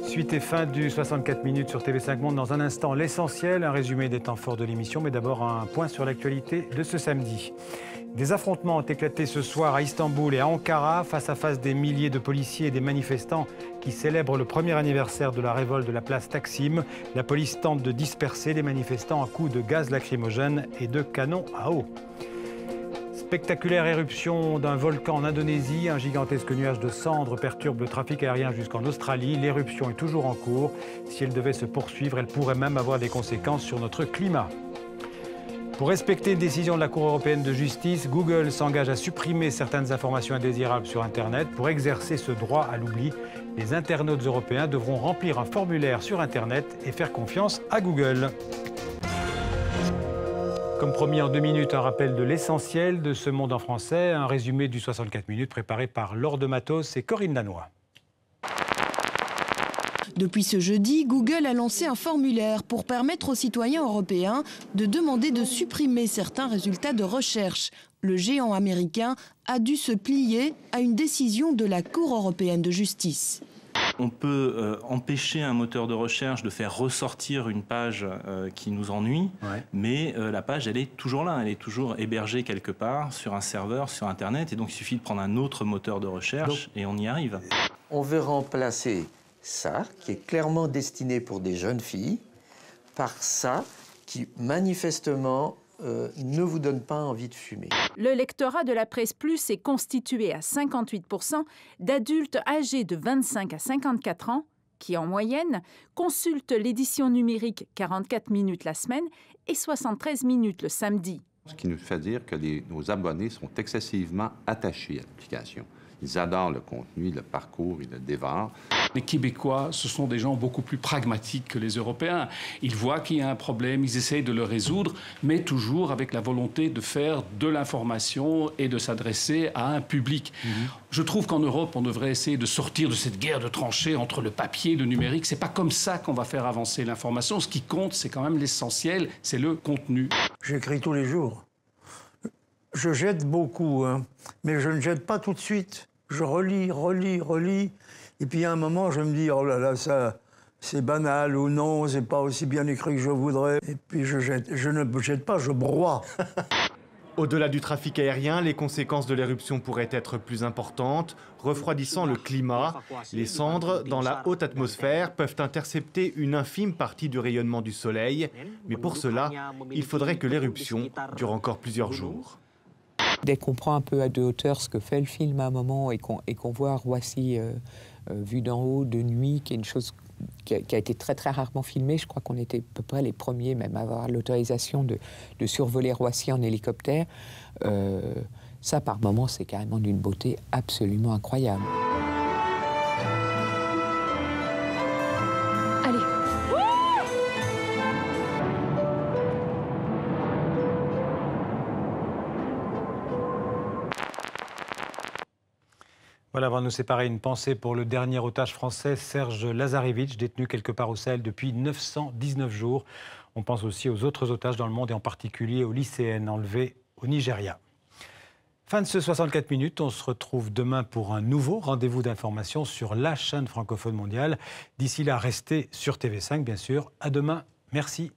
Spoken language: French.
Suite et fin du 64 minutes sur TV5 Monde. Dans un instant, l'essentiel, un résumé des temps forts de l'émission, mais d'abord un point sur l'actualité de ce samedi. Des affrontements ont éclaté ce soir à Istanbul et à Ankara, face à face des milliers de policiers et des manifestants qui célèbrent le premier anniversaire de la révolte de la place Taksim. La police tente de disperser les manifestants à coups de gaz lacrymogène et de canons à eau. Spectaculaire éruption d'un volcan en Indonésie. Un gigantesque nuage de cendres perturbe le trafic aérien jusqu'en Australie. L'éruption est toujours en cours. Si elle devait se poursuivre, elle pourrait même avoir des conséquences sur notre climat. Pour respecter une décision de la Cour européenne de justice, Google s'engage à supprimer certaines informations indésirables sur Internet. Pour exercer ce droit à l'oubli, les internautes européens devront remplir un formulaire sur Internet et faire confiance à Google. Comme promis en 2 minutes, un rappel de l'essentiel de ce monde en français, un résumé du 64 minutes préparé par Laure de Matos et Corinne Lannoy. Depuis ce jeudi, Google a lancé un formulaire pour permettre aux citoyens européens de demander de supprimer certains résultats de recherche. Le géant américain a dû se plier à une décision de la Cour européenne de justice. On peut empêcher un moteur de recherche de faire ressortir une page qui nous ennuie, mais la page, elle est toujours là, elle est toujours hébergée quelque part sur un serveur, sur Internet, et donc il suffit de prendre un autre moteur de recherche et on y arrive. On veut remplacer ça, qui est clairement destiné pour des jeunes filles, par ça, qui manifestement ne vous donne pas envie de fumer. Le lectorat de la Presse Plus est constitué à 58% d'adultes âgés de 25 à 54 ans qui, en moyenne, consultent l'édition numérique 44 minutes la semaine et 73 minutes le samedi. Ce qui nous fait dire que nos abonnés sont excessivement attachés à l'application. Ils adorent le contenu, le parcours, ils le dévorent. Les Québécois, ce sont des gens beaucoup plus pragmatiques que les Européens. Ils voient qu'il y a un problème, ils essayent de le résoudre, mais toujours avec la volonté de faire de l'information et de s'adresser à un public. Je trouve qu'en Europe, on devrait essayer de sortir de cette guerre de tranchées entre le papier et le numérique. C'est pas comme ça qu'on va faire avancer l'information. Ce qui compte, c'est quand même l'essentiel, c'est le contenu. J'écris tous les jours. Je jette beaucoup, mais je ne jette pas tout de suite. Je relis. Et puis à un moment, je me dis, oh là là, ça, c'est banal ou non, c'est pas aussi bien écrit que je voudrais. Et puis je jette. Je ne jette pas, je broie. Au-delà du trafic aérien, les conséquences de l'éruption pourraient être plus importantes, refroidissant le climat. Les cendres, dans la haute atmosphère, peuvent intercepter une infime partie du rayonnement du Soleil. Mais pour cela, il faudrait que l'éruption dure encore plusieurs jours. Dès qu'on prend un peu à de hauteur ce que fait le film à un moment et qu'on voit Roissy vu d'en haut, de nuit, qui est une chose qui a été très très rarement filmée, je crois qu'on était à peu près les premiers même à avoir l'autorisation de survoler Roissy en hélicoptère, ça par moments c'est carrément d'une beauté absolument incroyable. Voilà, avant de nous séparer, une pensée pour le dernier otage français, Serge Lazarevitch, détenu quelque part au Sahel depuis 919 jours. On pense aussi aux autres otages dans le monde et en particulier aux lycéennes enlevées au Nigeria. Fin de ce 64 minutes, on se retrouve demain pour un nouveau rendez-vous d'information sur la chaîne francophone mondiale. D'ici là, restez sur TV5, bien sûr. À demain, merci.